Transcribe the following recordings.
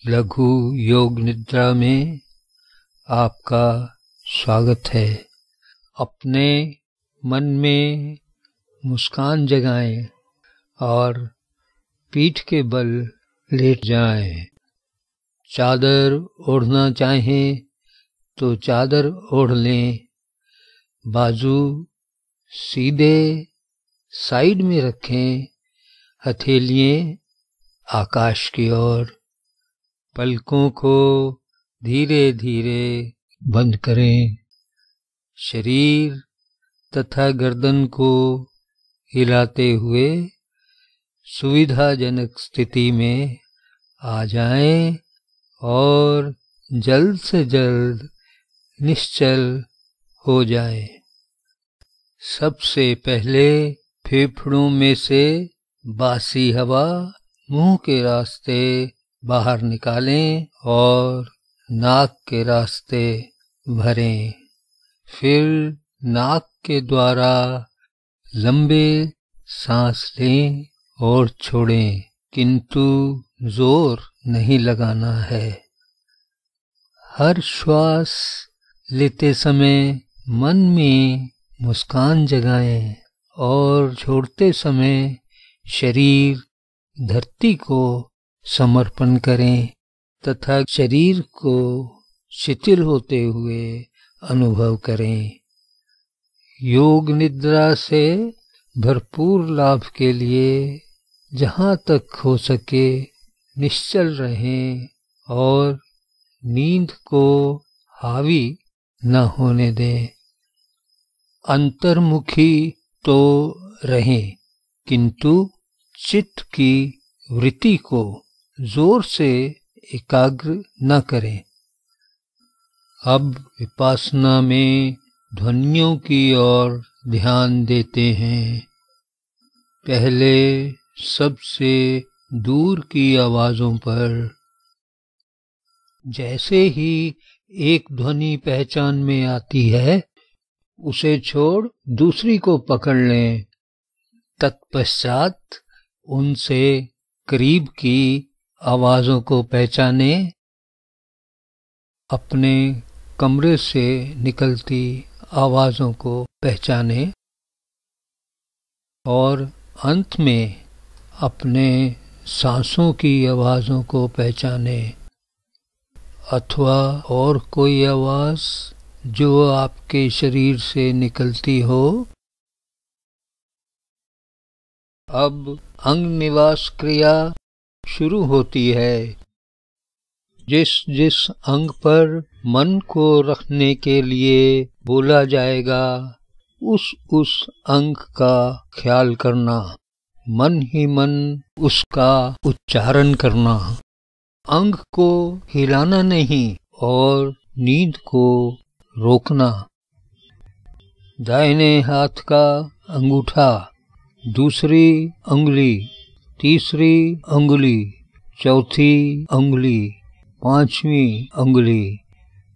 लघु योग निद्रा में आपका स्वागत है। अपने मन में मुस्कान जगाएं और पीठ के बल लेट जाएं। चादर ओढ़ना चाहें तो चादर ओढ़ लें। बाजू सीधे साइड में रखें, हथेलियां आकाश की ओर। पलकों को धीरे धीरे बंद करें। शरीर तथा गर्दन को हिलाते हुए सुविधाजनक स्थिति में आ जाएं और जल्द से जल्द निश्चल हो जाएं। सबसे पहले फेफड़ों में से बासी हवा मुंह के रास्ते बाहर निकालें और नाक के रास्ते भरें। फिर नाक के द्वारा लंबे सांस लें और छोड़ें, किंतु जोर नहीं लगाना है। हर श्वास लेते समय मन में मुस्कान जगाएं और छोड़ते समय शरीर धरती को समर्पण करें तथा शरीर को शिथिल होते हुए अनुभव करें। योग निद्रा से भरपूर लाभ के लिए जहाँ तक हो सके निश्चल रहें और नींद को हावी न होने दें। अंतर्मुखी तो रहें, किंतु चित्त की वृत्ति को जोर से एकाग्र न करें। अब विपश्यना में ध्वनियों की ओर ध्यान देते हैं। पहले सबसे दूर की आवाजों पर। जैसे ही एक ध्वनि पहचान में आती है, उसे छोड़ दूसरी को पकड़ लें। तत्पश्चात उनसे करीब की आवाजों को पहचाने। अपने कमरे से निकलती आवाजों को पहचाने और अंत में अपने सांसों की आवाजों को पहचाने, अथवा और कोई आवाज जो आपके शरीर से निकलती हो। अब अंग निवास क्रिया शुरू होती है। जिस जिस अंग पर मन को रखने के लिए बोला जाएगा, उस अंग का ख्याल करना, मन ही मन उसका उच्चारण करना। अंग को हिलाना नहीं और नींद को रोकना। दाहिने हाथ का अंगूठा, दूसरी अंगुली, तीसरी अंगुली, चौथी अंगुली, पांचवी अंगुली,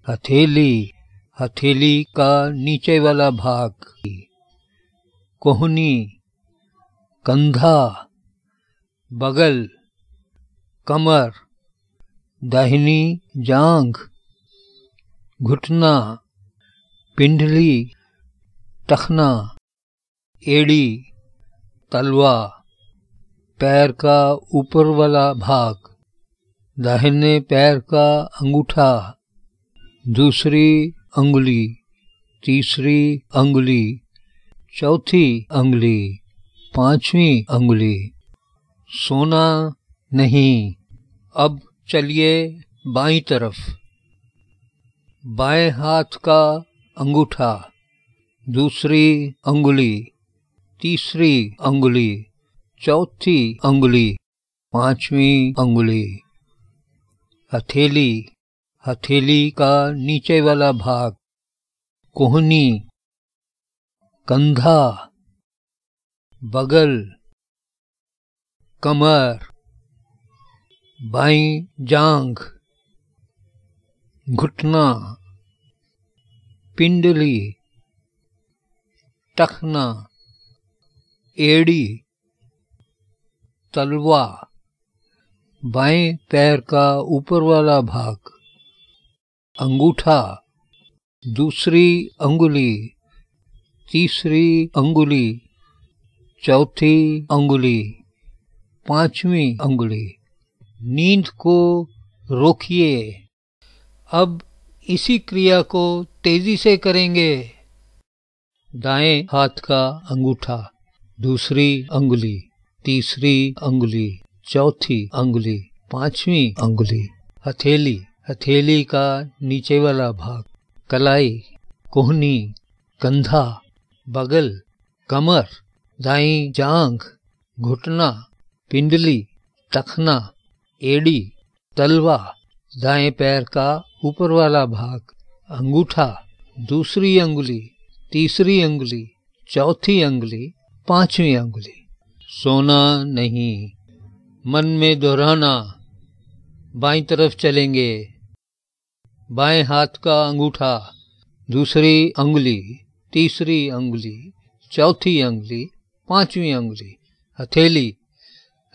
हथेली, हथेली का नीचे वाला भाग, कोहनी, कंधा, बगल, कमर, दाहिनी जांघ, घुटना, पिंडली, टखना, एड़ी, तलवा, पैर का ऊपर वाला भाग, दाहिने पैर का अंगूठा, दूसरी अंगुली, तीसरी अंगुली, चौथी अंगुली, पांचवी अंगुली। सोना नहीं। अब चलिए बाईं तरफ। बाएं हाथ का अंगूठा, दूसरी अंगुली, तीसरी अंगुली, चौथी अंगुली, पांचवी अंगुली। हथेली, हथेली का नीचे वाला भाग, कोहनी, कंधा, बगल, कमर, बाईं जांघ, घुटना, पिंडली, टखना, एड़ी, तलवा, बाएं पैर का ऊपर वाला भाग, अंगूठा, दूसरी अंगुली, तीसरी अंगुली, चौथी अंगुली, पांचवी अंगुली। नींद को रोकिए। अब इसी क्रिया को तेजी से करेंगे। दाएं हाथ का अंगूठा, दूसरी अंगुली, तीसरी अंगुली, चौथी अंगुली, पांचवी अंगुली, हथेली, हथेली का नीचे वाला भाग, कलाई, कोहनी, कंधा, बगल, कमर, दाईं जांघ, घुटना, पिंडली, टखना, एड़ी, तलवा, दाएं पैर का ऊपर वाला भाग, अंगूठा, दूसरी अंगुली, तीसरी अंगुली, चौथी अंगुली, पांचवी अंगुली। सोना नहीं, मन में दोहराना। बाईं तरफ चलेंगे। बाएं हाथ का अंगूठा, दूसरी अंगुली, तीसरी अंगुली, चौथी अंगुली, पांचवी अंगुली, हथेली,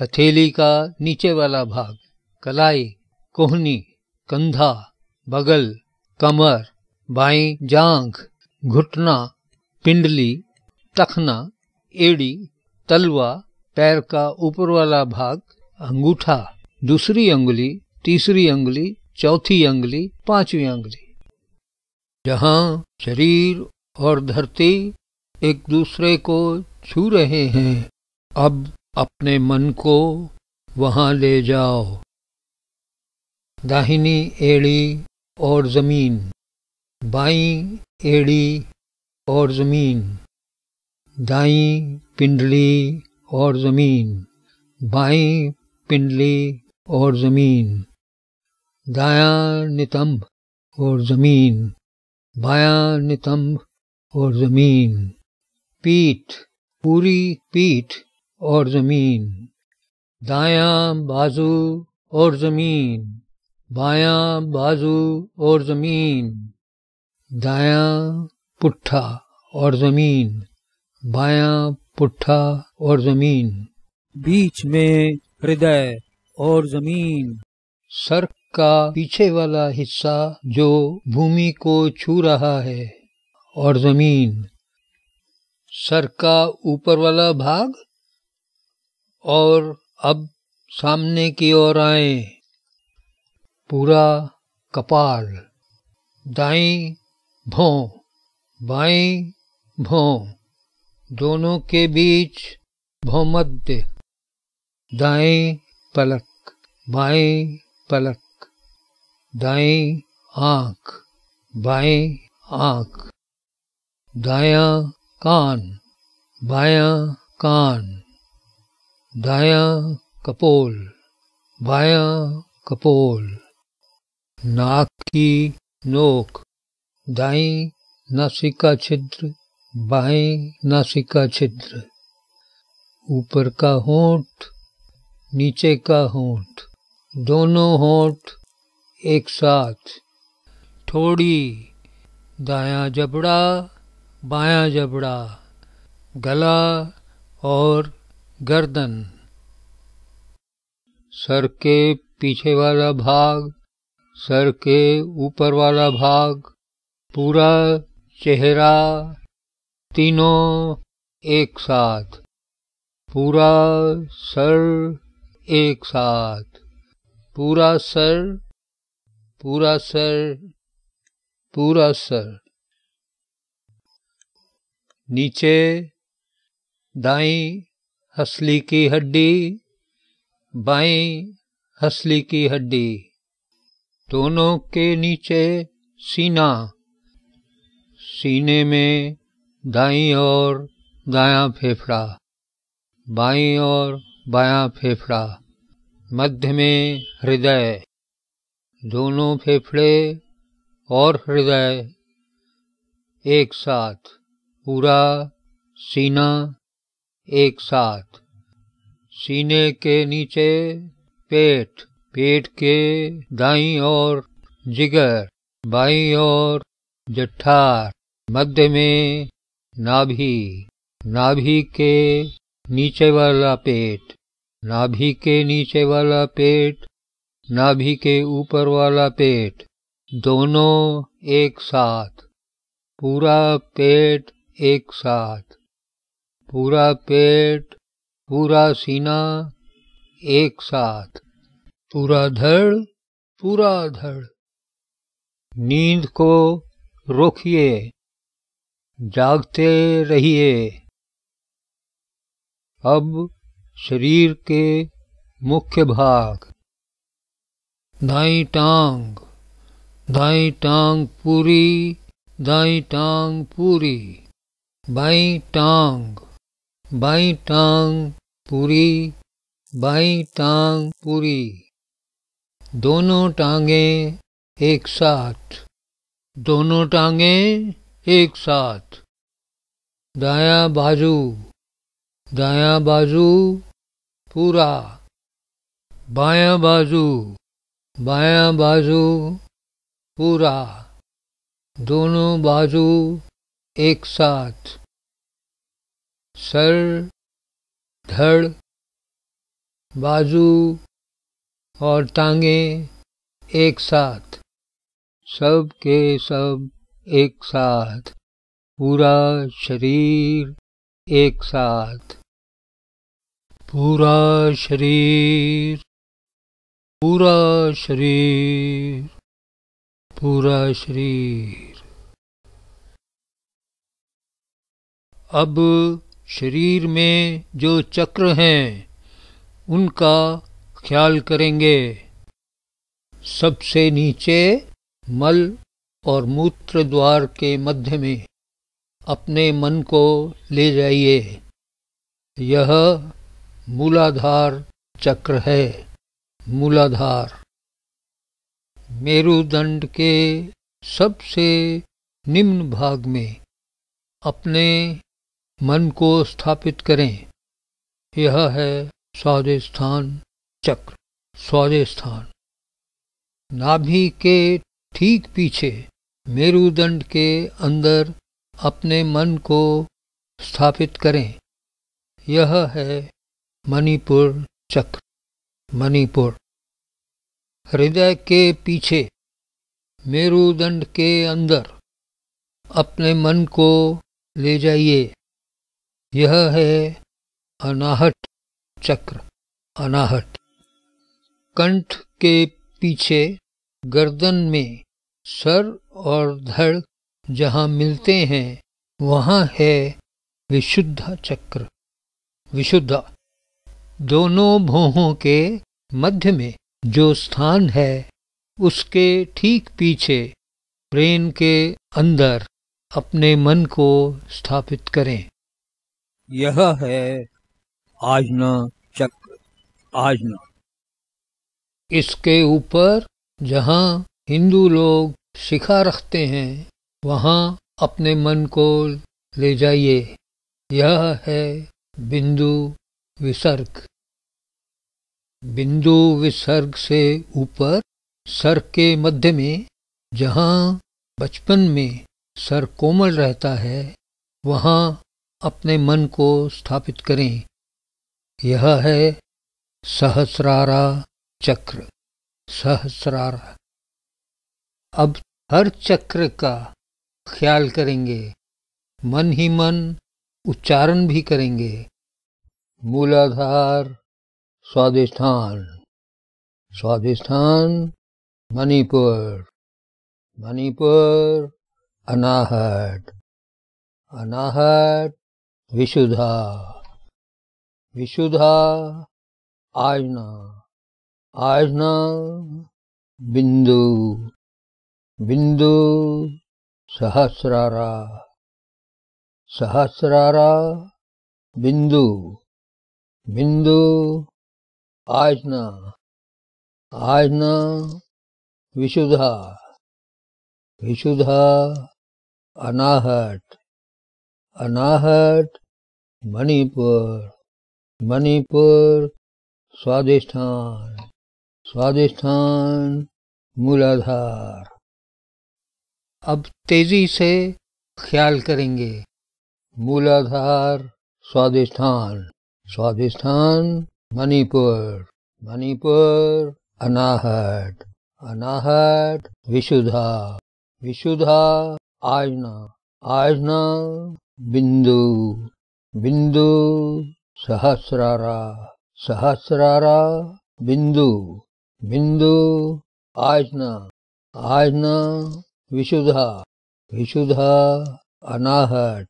हथेली का नीचे वाला भाग, कलाई, कोहनी, कंधा, बगल, कमर, बाईं जांघ, घुटना, पिंडली, टखना, एड़ी, तलवा, पैर का ऊपर वाला भाग, अंगूठा, दूसरी अंगुली, तीसरी अंगुली, चौथी अंगुली, पांचवी अंगुली। जहां शरीर और धरती एक दूसरे को छू रहे हैं, अब अपने मन को वहां ले जाओ। दाहिनी एड़ी और जमीन, बाईं एड़ी और जमीन, दाईं पिंडली और जमीन, बाईं पिंडली और जमीन, दायां नितंब और जमीन, बायां नितंब और जमीन, पीठ, पूरी पीठ और जमीन, दायां बाजू और जमीन, बायां बाजू और जमीन, दायां पुट्ठा और जमीन, बायां पुट्ठा और जमीन, बीच में हृदय और जमीन, सर का पीछे वाला हिस्सा जो भूमि को छू रहा है और जमीन, सर का ऊपर वाला भाग। और अब सामने की ओर आए। पूरा कपाल, दाईं भौं, बाईं भौं, दोनों के बीच भौमध्य, दाईं पलक, बाईं पलक, दाईं आंख, बाईं आंख, दायां कान, बायां कान, दायां कपोल, बायां कपोल, नाक की नोक, दाईं नासिका छिद्र, बाईं नासिका छिद्र, ऊपर का होंठ, नीचे का होंठ, दोनों होंठ एक साथ, ठोड़ी, दायां जबड़ा, बायां जबड़ा, गला और गर्दन, सर के पीछे वाला भाग, सर के ऊपर वाला भाग, पूरा चेहरा, तीनों एक साथ, पूरा सर एक साथ, पूरा सर, पूरा सर, पूरा सर। नीचे दाईं हंसली की हड्डी, बाईं हंसली की हड्डी, दोनों के नीचे सीना, सीने में दाईं और दायां फेफड़ा, बाईं और बायां फेफड़ा, मध्य में हृदय, दोनों फेफड़े और हृदय एक साथ, पूरा सीना एक साथ, सीने के नीचे पेट, पेट के दाईं ओर जिगर, बाईं ओर जठर, मध्य में नाभि, नाभि के नीचे वाला पेट, नाभि के नीचे वाला पेट, नाभि के ऊपर वाला पेट, दोनों एक साथ, पूरा पेट एक साथ, पूरा पेट, पूरा सीना एक साथ, पूरा धड़, पूरा धड़। नींद को रोकिए, जागते रहिए। अब शरीर के मुख्य भाग, दाईं टांग, दाईं टांग पूरी, दाईं टांग पूरी, बाईं टांग, बाईं टांग पूरी, बाईं टांग पूरी, दोनों टांगें एक साथ, दोनों टांगें एक साथ। दायां बाजू, दायां बाजू पूरा, बायां बाजू, बायां बाजू पूरा, दोनों बाजू एक साथ। सर, धड़, बाजू और टांगें एक साथ, सब के सब एक साथ, पूरा शरीर एक साथ, पूरा शरीर, पूरा शरीर, पूरा शरीर। अब शरीर में जो चक्र हैं उनका ख्याल करेंगे। सबसे नीचे मल और मूत्र द्वार के मध्य में अपने मन को ले जाइए। यह मूलाधार चक्र है। मूलाधार मेरुदंड के सबसे निम्न भाग में अपने मन को स्थापित करें। यह है स्वादिष्ठान चक्र। स्वादिष्ठान नाभि के ठीक पीछे मेरुदंड के अंदर अपने मन को स्थापित करें। यह है मणिपुर चक्र। मणिपुर हृदय के पीछे मेरुदंड के अंदर अपने मन को ले जाइए। यह है अनाहत चक्र। अनाहत कंठ के पीछे गर्दन में सर और धड़ जहाँ मिलते हैं वहाँ है विशुद्ध चक्र। विशुद्ध दोनों भौहों के मध्य में जो स्थान है उसके ठीक पीछे ब्रेन के अंदर अपने मन को स्थापित करें। यह है आजना चक्र। आजना इसके ऊपर जहाँ हिंदू लोग शिखा रखते हैं वहाँ अपने मन को ले जाइए। यह है बिंदु विसर्ग। बिंदु विसर्ग से ऊपर सर के मध्य में जहाँ बचपन में सर कोमल रहता है वहाँ अपने मन को स्थापित करें। यह है सहस्रारा चक्र। सहस्रारा अब हर चक्र का ख्याल करेंगे, मन ही मन उच्चारण भी करेंगे। मूलाधार स्वादिष्ठान, स्वादिष्ठान मणिपुर, मणिपुर अनाहत, अनाहत विशुद्धा, विशुद्धा आजना, आजना बिंदु, बिंदु सहस्रारा, सहस्रारा बिंदु, बिंदु आजना, आजना विशुद्धा, विशुद्धा अनाहत, अनाहत मणिपुर, मणिपुर स्वादिष्ठान, स्वादिष्ठान मूलाधार। अब तेजी से ख्याल करेंगे। मूलाधार स्वादिष्ठान, स्वादिष्ठान मणिपुर, मणिपुर अनाहत, अनाहत विशुद्धा, विशुद्धा आजना, आजना बिंदु, बिंदु सहस्रारा, सहस्रारा बिंदु, बिंदु आजना, आजना विशुद्धा, विशुद्धा अनाहत,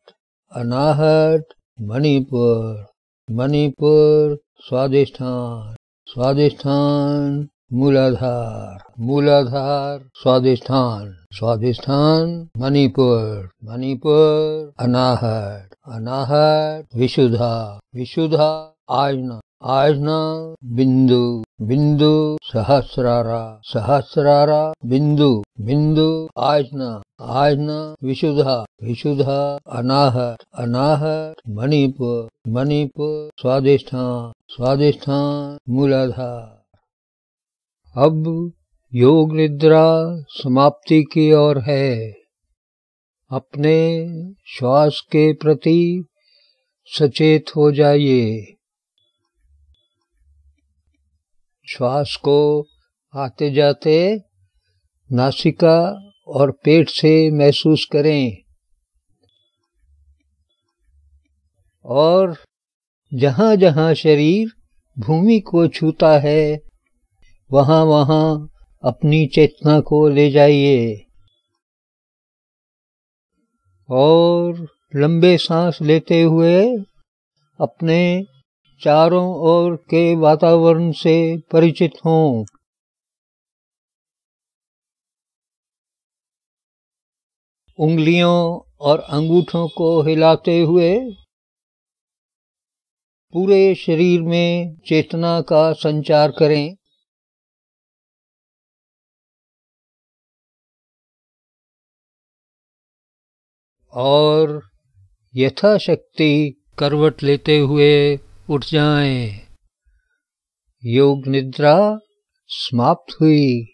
अनाहत मणिपुर, मणिपुर स्वादिष्ठान, स्वादिष्ठान मूलाधार, मूलाधार स्वादिष्ठान, स्वादिष्ठान मणिपुर, मणिपुर अनाहत, अनाहत विशुद्धा, विशुद्धा आजना, आजना बिंदु, बिंदु सहस्रारा, सहस्रारा बिंदु, बिंदु आजना, आजना विशुद्धा, विशुद्धा अनाहत, अनाहत मणिपुर, मणिपुर स्वादिष्ठान, स्वादिष्ठान मूलाधार। अब योग निद्रा समाप्ति की ओर है। अपने श्वास के प्रति सचेत हो जाइए। श्वास को आते जाते नासिका और पेट से महसूस करें और जहां जहां शरीर भूमि को छूता है वहां वहां अपनी चेतना को ले जाइए और लंबे सांस लेते हुए अपने चारों ओर के वातावरण से परिचित हों। उंगलियों और अंगूठों को हिलाते हुए पूरे शरीर में चेतना का संचार करें। और यथाशक्ति करवट लेते हुए उठ जाएं। योग निद्रा समाप्त हुई।